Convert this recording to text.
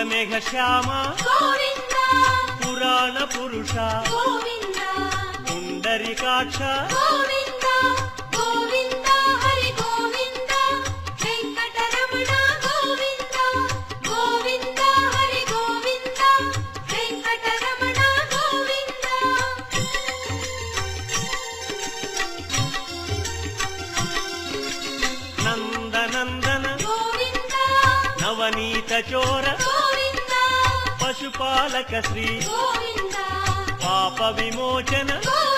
మేఘ శ్యామ గోవింద పురాణ పురుష గోవింద పుండరీకాక్ష గోవింద గోవింద హరి గోవింద వెంకటరమణ గోవింద గోవింద హరి గోవింద వెంకటరమణ గోవింద నందనందన గోవింద నవనీత చోర గోవింద పశుపాలక శ్రీ గోవింద పాప విమోచన గోవింద